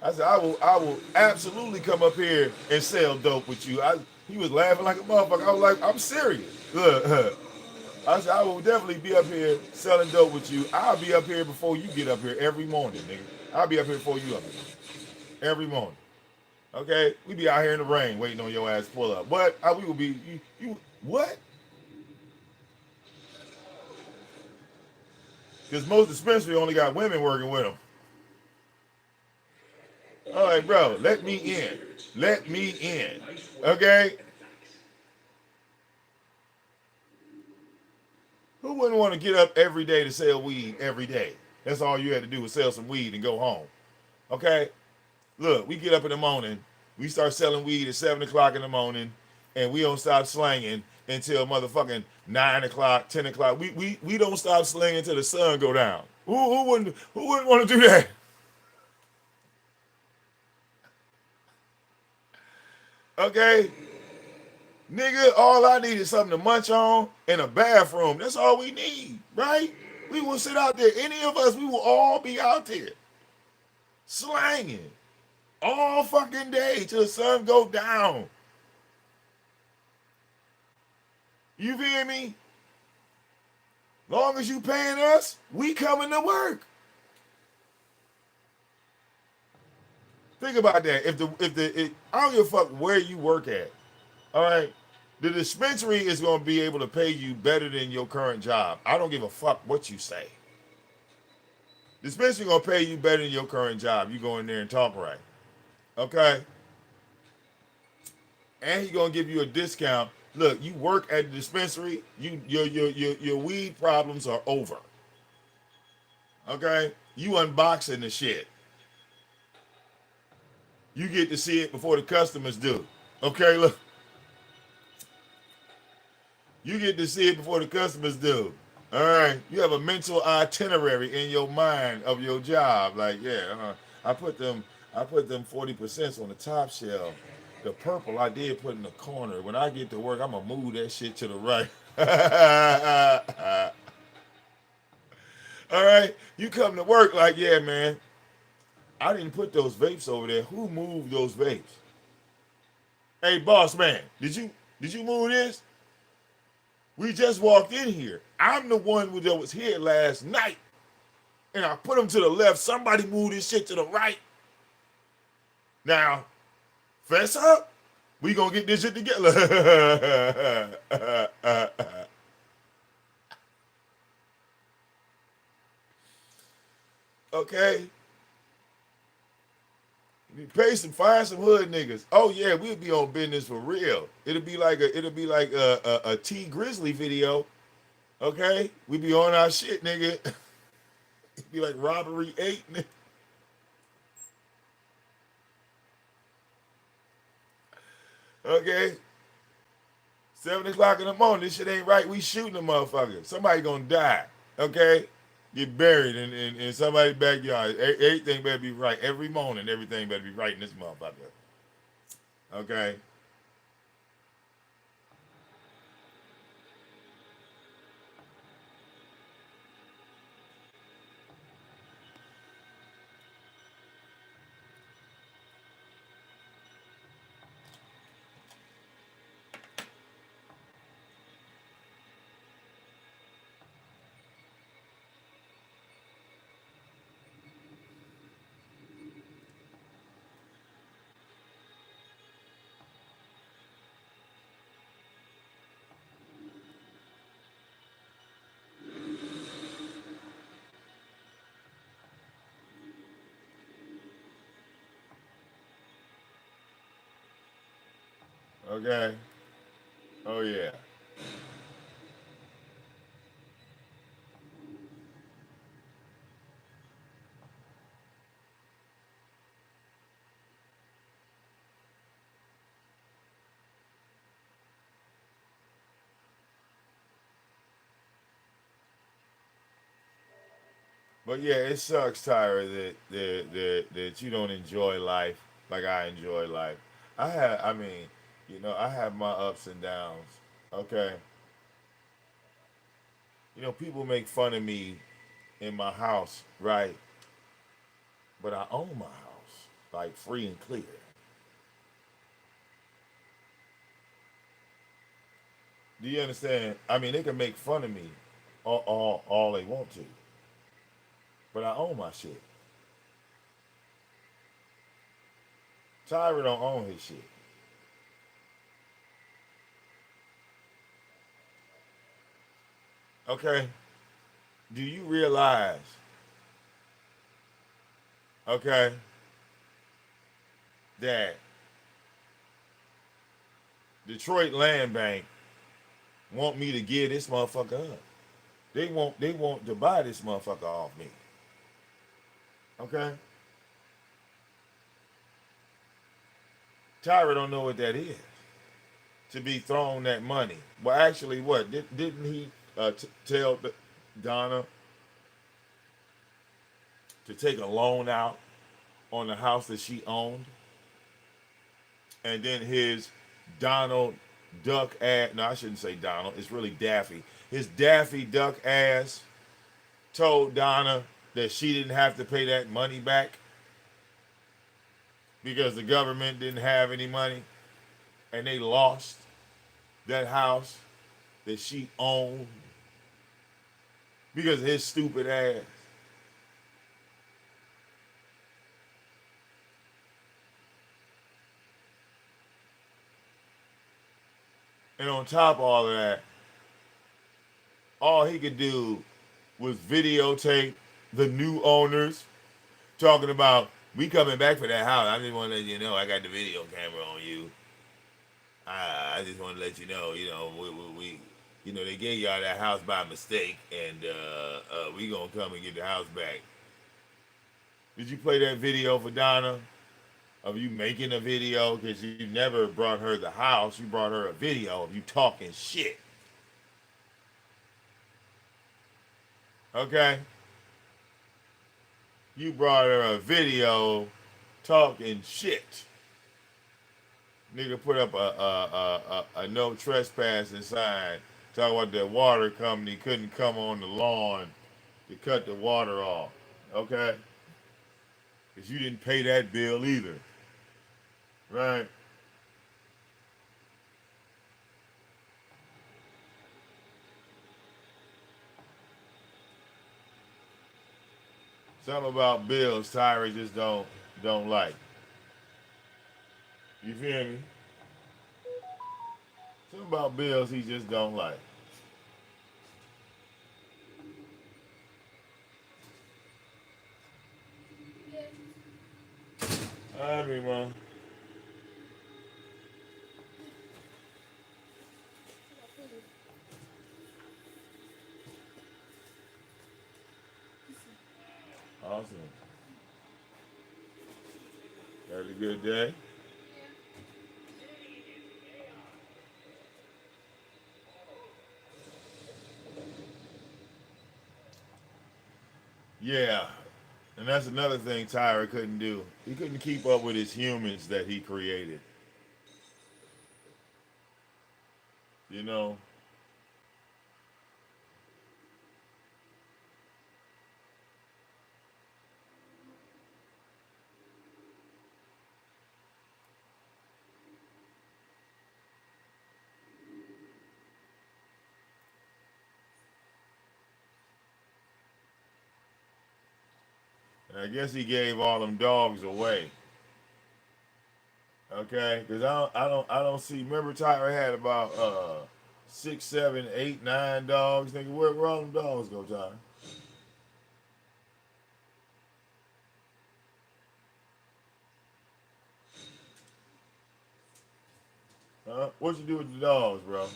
I said, I will absolutely come up here and sell dope with you. He was laughing like a motherfucker. I was like, I'm serious. Look, I said, I will definitely be up here selling dope with you. I'll be up here before you get up here every morning, nigga. I'll be up here before you up here every morning. Okay? We be out here in the rain waiting on your ass to pull up. But we will be, you what? Because most dispensary only got women working with them. All right, bro, let me in. Let me in. Okay? Who wouldn't want to get up every day to sell weed every day? That's all you had to do was sell some weed and go home. Okay? Look, we get up in the morning, we start selling weed at 7 o'clock in the morning, and we don't stop slanging until motherfucking 9 o'clock, 10 o'clock. We don't stop slinging until the sun go down. Who wouldn't want to do that? Okay? Nigga, all I need is something to munch on and a bathroom. That's all we need, right? We will sit out there. Any of us, we will all be out there slanging all fucking day till the sun go down. You feel me? Long as you paying us, we coming to work. Think about that. I don't give a fuck where you work at. All right, the dispensary is going to be able to pay you better than your current job. I don't give a fuck what you say. Dispensary going to pay you better than your current job. You go in there and talk right. Okay? And he going to give you a discount. Look, you work at the dispensary, your weed problems are over. Okay? You unboxing the shit. You get to see it before the customers do. Okay, look. You get to see it before the customers do. All right. You have a mental itinerary in your mind of your job. Like, yeah, I put them 40% on the top shelf. The purple I did put in the corner. When I get to work, I'm gonna move that shit to the right. All right, you come to work like, yeah, man. I didn't put those vapes over there. Who moved those vapes? Hey, boss man, did you move this? We just walked in here. I'm the one that was here last night, and I put them to the left. Somebody moved this shit to the right. Now, fess up. We gonna get this shit together. Okay. Pay some, find some hood niggas. Oh yeah, we'll be on business for real. It'll be like a T Grizzly video. Okay, we be on our shit, nigga. It'd be like robbery 8. Okay, 7 o'clock in the morning. This shit ain't right. We shooting a motherfucker. Somebody gonna die. Okay, get buried in somebody's backyard. Everything better be right every morning. Everything better be right in this motherfucker. Okay. Okay. Oh yeah. But yeah, it sucks, Tyra, that you don't enjoy life like I enjoy life. I mean, I have my ups and downs. Okay, people make fun of me in my house, right? But I own my house, like free and clear. Do you understand? I mean, they can make fun of me all they want to, but I own my shit. Tyra don't own his shit. Okay, do you realize? Okay, that Detroit Land Bank want me to give this motherfucker up. They want to buy this motherfucker off me. Okay? Tyra don't know what that is. To be thrown that money. Well, actually, what didn't he tell Donna to take a loan out on the house that she owned, and then his Donald Duck ass? No, I shouldn't say Donald. It's really Daffy. His Daffy Duck ass told Donna that she didn't have to pay that money back because the government didn't have any money, and they lost that house that she owned because of his stupid ass. And on top of all of that, all he could do was videotape the new owners talking about, we coming back for that house. I just want to let you know I got the video camera on you. I just want to let you know, they gave y'all that house by mistake, and we gonna come and get the house back. Did you play that video for Donna of you making a video? Because you never brought her the house. You brought her a video of you talking shit. Okay? You brought her a video talking shit. Nigga put up a no trespassing sign talking about the water company couldn't come on the lawn to cut the water off. Okay? Because you didn't pay that bill either. Right? Something about bills Tyra just don't like. You feel me? Something about bills he just don't like. I mean, man. Awesome. Had a good day. Yeah. And that's another thing Tyra couldn't do. He couldn't keep up with his humans that he created. You know? And I guess he gave all them dogs away. Okay? Because I don't see. Remember Tyra had about 6, 7, 8, 9 dogs. Nigga, where all them dogs go, Tyra? Huh? What you do with the dogs, bro?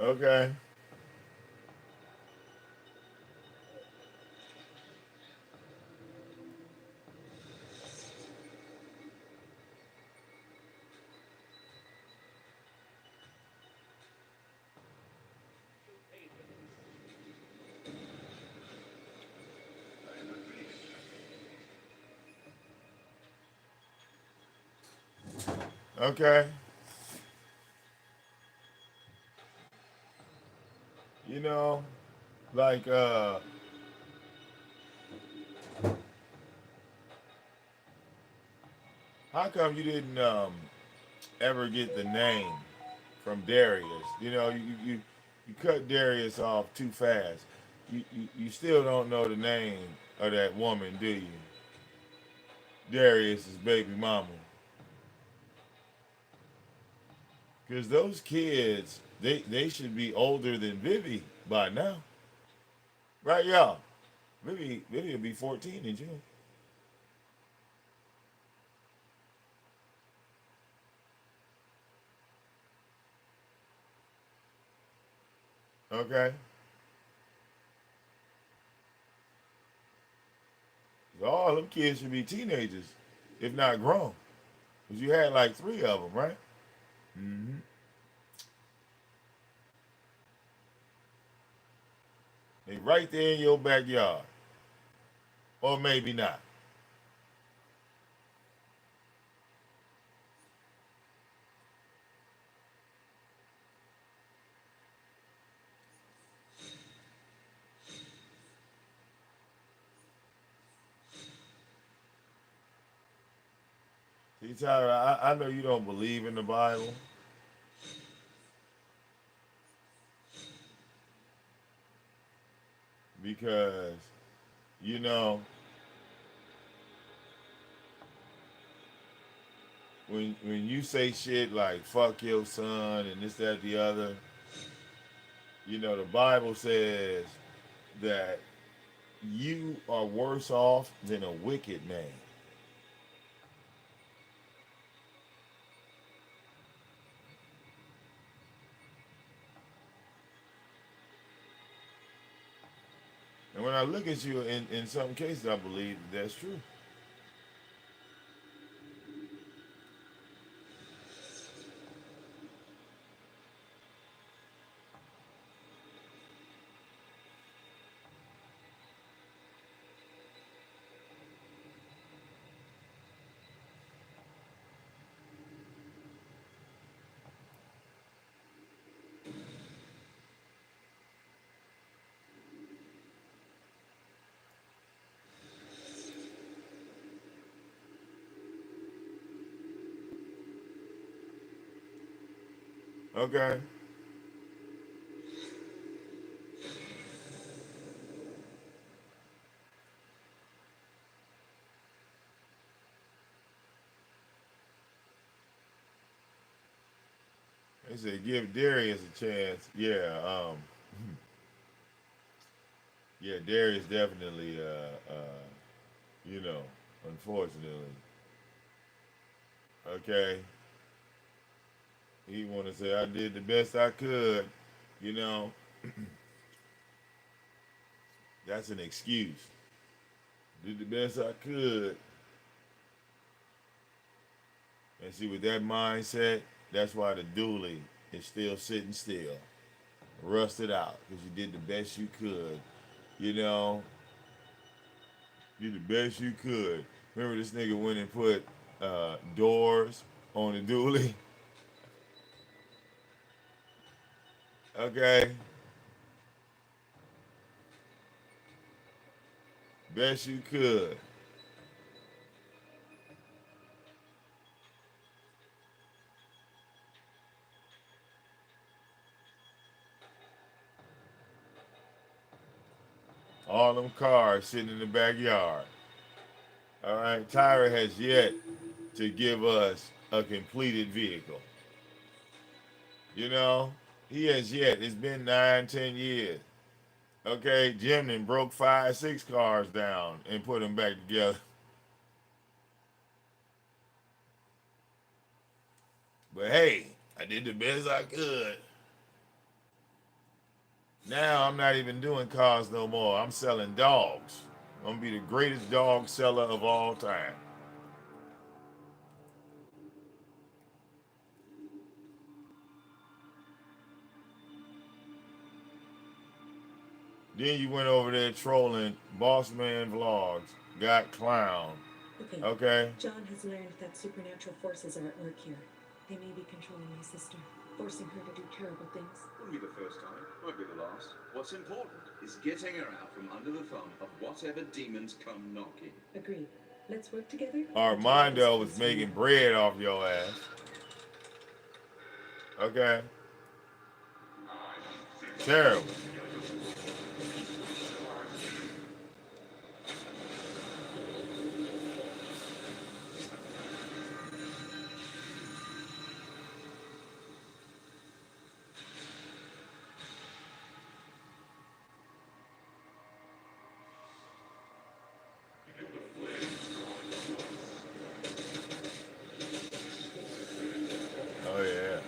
Okay. Okay. You know, like how come you didn't ever get the name from Darius? You know, you cut Darius off too fast. You still don't know the name of that woman, do you? Darius's baby mama. Because those kids, they should be older than Vivi by now. Right, y'all? Vivi will be 14 in June. Okay? So all them kids should be teenagers, if not grown. Because you had like 3 of them, right? Mm-hmm. They right there in your backyard. Or maybe not. See, Tyler, I know you don't believe in the Bible because, you know, when you say shit like fuck your son and this, that, the other, you know, the Bible says that you are worse off than a wicked man. And when I look at you, in some cases, I believe that's true. Okay. They said give Darius a chance. Yeah. Yeah. Darius definitely. You know. Unfortunately. Okay. He want to say I did the best I could. You know. That's an excuse. Did the best I could. And see, with that mindset, that's why the dually is still sitting still, rusted out, because you did the best you could. You know, did the best you could. Remember, this nigga went and put doors on the dually. Okay, best you could. All them cars sitting in the backyard. All right, Tyra has yet to give us a completed vehicle. You know, he has yet. It's been 9, 10 years. Okay, Jim then broke 5, 6 cars down and put them back together. But hey, I did the best I could. Now I'm not even doing cars no more. I'm selling dogs. I'm gonna be the greatest dog seller of all time. Then you went over there trolling Boss Man Vlogs, got clown. Okay. Okay? John has learned that supernatural forces are at work here. They may be controlling my sister, forcing her to do terrible things. Wouldn't be the first time, won't be the last. What's important is getting her out from under the thumb of whatever demons come knocking. Agreed. Let's work together. Armando was making bread off your ass. Okay? Terrible. Oh yeah.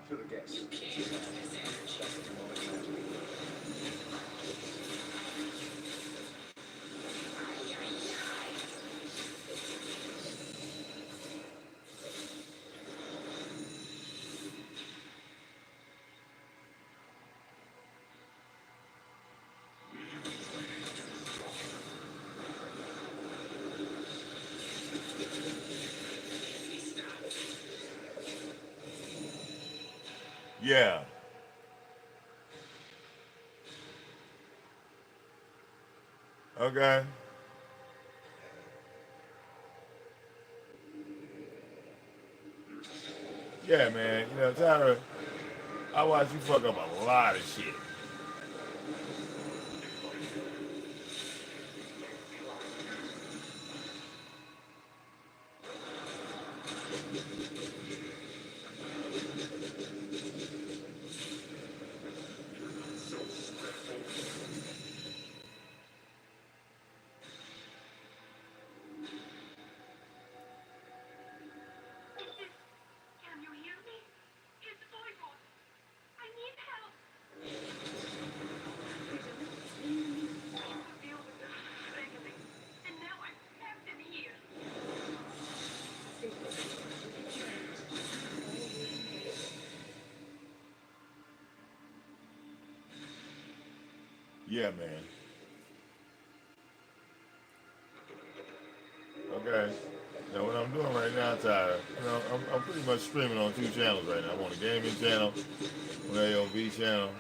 Should have guessed. Yeah. Okay. Yeah, man. You know, Tyra, I watch you fuck up a lot of shit. Can you hear me? It's Voivod. I need help. Deal with the strangling. And now I'm trapped in here. Yeah, man. Okay. tired. You know, I'm pretty much streaming on 2 channels right now. I'm on the gaming channel, on the AOV channel.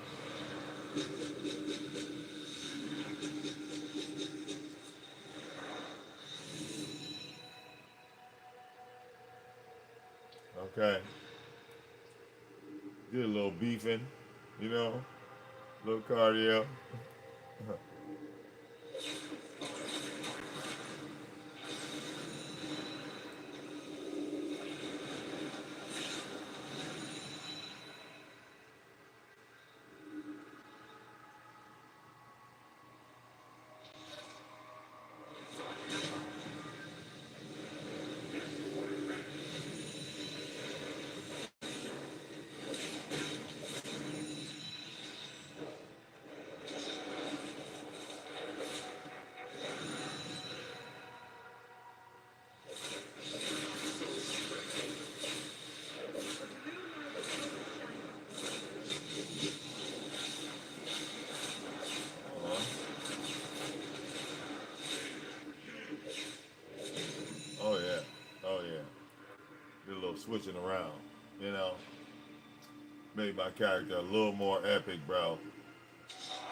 Okay. Did a little beefing, you know, a little cardio. Oh yeah, oh yeah. Did a little switching around, you know. Made my character a little more epic, bro.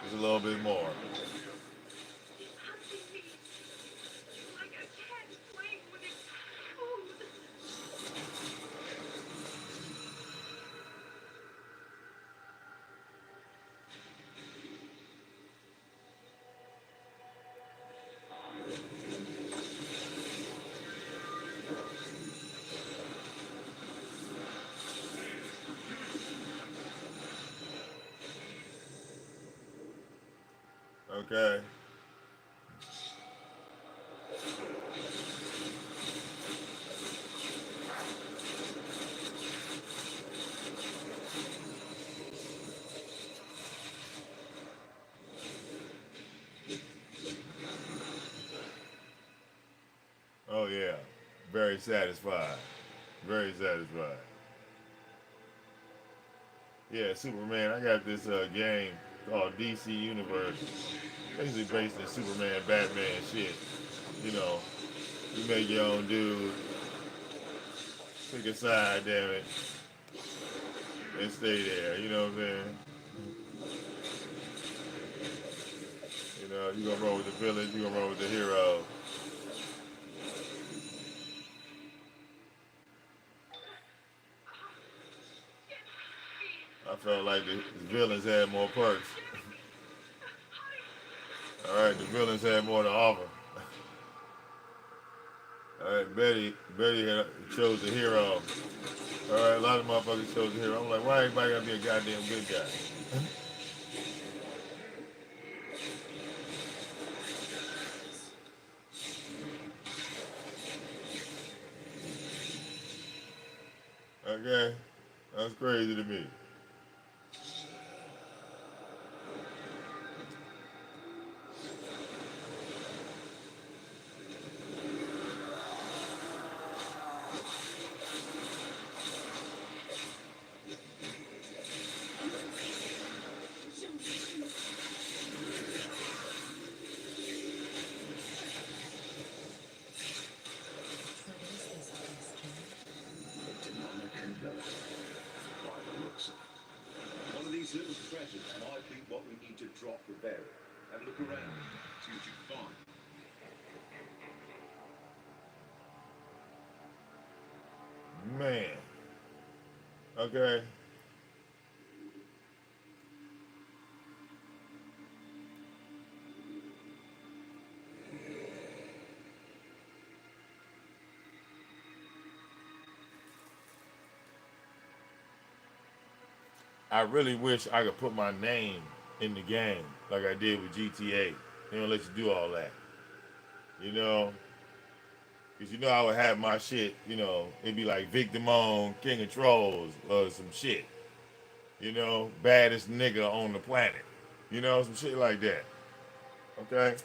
Just a little bit more. He's hunting me like a cat playing with its food. Okay. Oh yeah. Very satisfied. Very satisfied. Yeah, Superman. I got this game called DC Universe. Basically based in Superman, Batman shit. You know, you make your own dude, pick a side, damn it, and stay there. You know what I'm saying? You know, you gonna roll with the villains, you gonna roll with the hero. I felt like the villains had more perks. All right, the villains had more to offer. All right, Betty had chose the hero. All right, a lot of motherfuckers chose the hero. I'm like, why everybody gotta be a goddamn good guy? Okay, that's crazy to me. What is this question? Demonic killer, by the looks of it. One of these little treasures might be what we need to drop the barrel. Have a look around, see what you can find. Man. Okay. I really wish I could put my name in the game like I did with GTA. They don't let you do all that. You know? Because you know I would have my shit, you know, it'd be like VicDamoane, King of Trolls, or some shit. You know, baddest nigga on the planet. You know, some shit like that. Okay?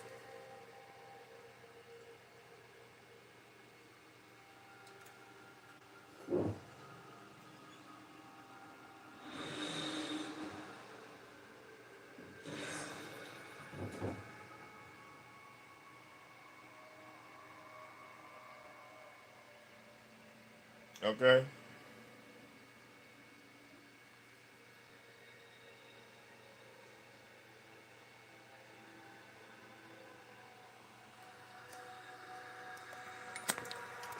Okay?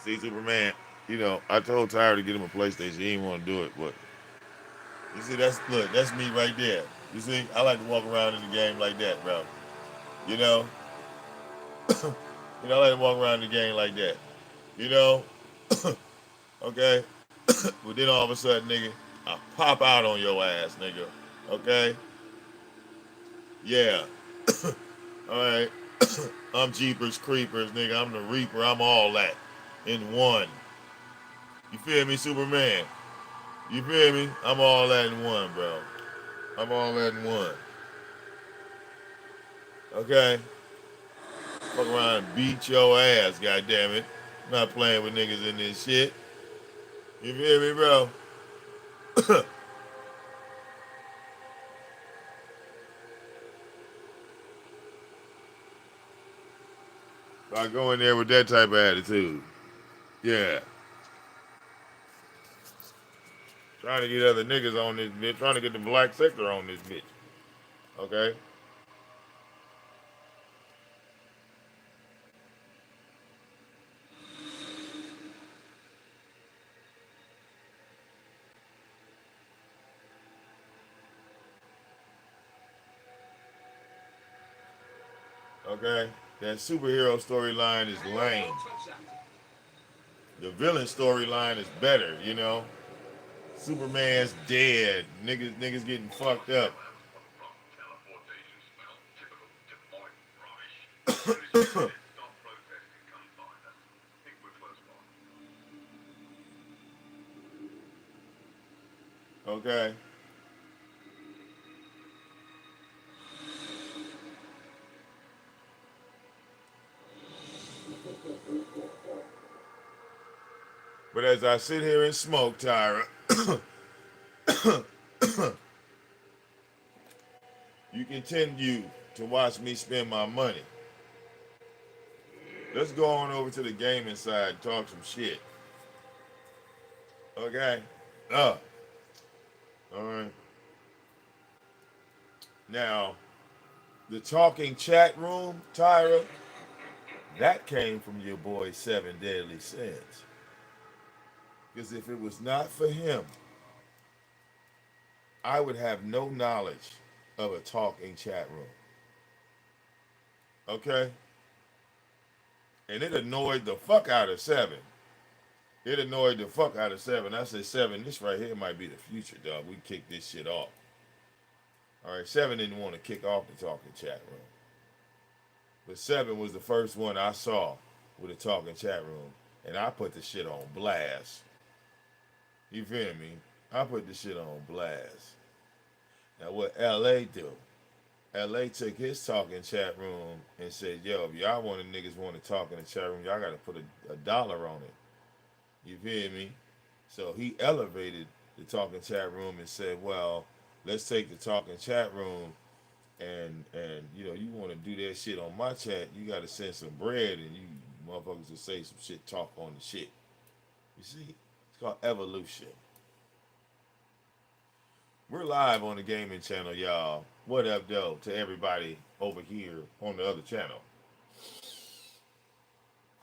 See, Superman, I told Tyra to get him a PlayStation. He didn't want to do it, but you see, that's me right there. You see, I like to walk around in the game like that, bro. You know, I like to walk around in the game like that. You know, okay. But then all of a sudden, nigga, I pop out on your ass, nigga. Okay, yeah. All right. I'm Jeepers Creepers, nigga. I'm the Reaper. I'm all that in one. You feel me, Superman? You feel me? I'm all that in one, bro. I'm all that in one. Okay? Fuck around and beat your ass, goddammit. I'm not playing with niggas in this shit. You feel me, bro? I go in there with that type of attitude. Yeah. Trying to get other niggas on this bitch. Trying to get the black sector on this bitch. Okay? Okay? That superhero storyline is lame. The villain storyline is better. Superman's dead. Niggas getting fucked up. Teleportation spell, typical divine rubbish. Stop protesting, come find us. Think we're close by. Okay? But as I sit here and smoke, Tyra, you continue to watch me spend my money. Let's go on over to the gaming side and talk some shit. Okay? All right. Now, the talking chat room, Tyra, that came from your boy Seven Deadly Sins. Because if it was not for him, I would have no knowledge of a talking chat room. Okay? And it annoyed the fuck out of Seven. It annoyed the fuck out of Seven. I said, Seven, this right here might be the future, dog. We kick this shit off. All right, Seven didn't want to kick off the talking chat room. But Seven was the first one I saw with a talking chat room. And I put the shit on blast. You feel me? I put the shit on blast. Now what LA do? LA took his talking chat room and said, yo, if y'all niggas want to talk in the chat room, y'all gotta put a dollar on it. You feel me? So he elevated the talking chat room and said, well, let's take the talking chat room and you want to do that shit on my chat, you got to send some bread and you motherfuckers will say some shit, talk on the shit. You see? It's called evolution. We're live on the gaming channel, y'all. What up, though, to everybody over here on the other channel.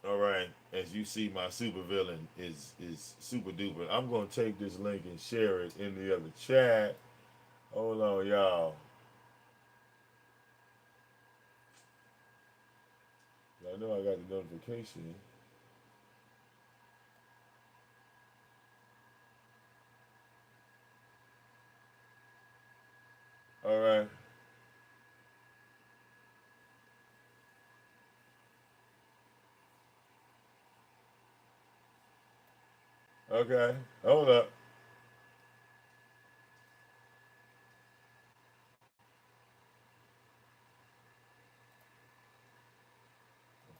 All right, as you see, my super villain is super duper. I'm gonna take this link and share it in the other chat. Hold on, y'all. I know I got the notification. All right. Okay. Hold up.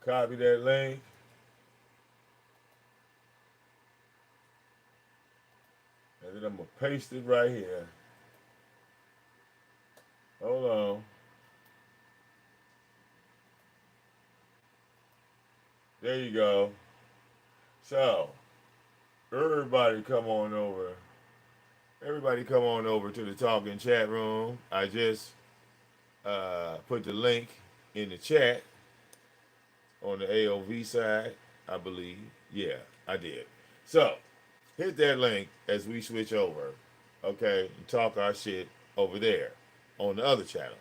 Copy that link. And then I'm gonna paste it right here. Hold on. There you go. So, Everybody come on over. Everybody come on over to the talking chat room. I just put the link in the chat on the AOV side, I believe. Yeah, I did. So hit that link as we switch over, okay, and talk our shit over there on the other channel.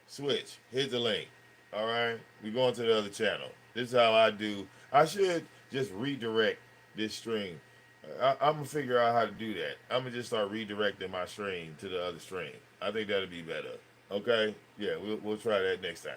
Switch, hit the link. All right, we going to the other channel. This is how I do. I should just redirect this stream. I'm gonna figure out how to do that. I'm gonna just start redirecting my stream to the other stream. I think that'll be better. Okay, yeah, we'll try that next time.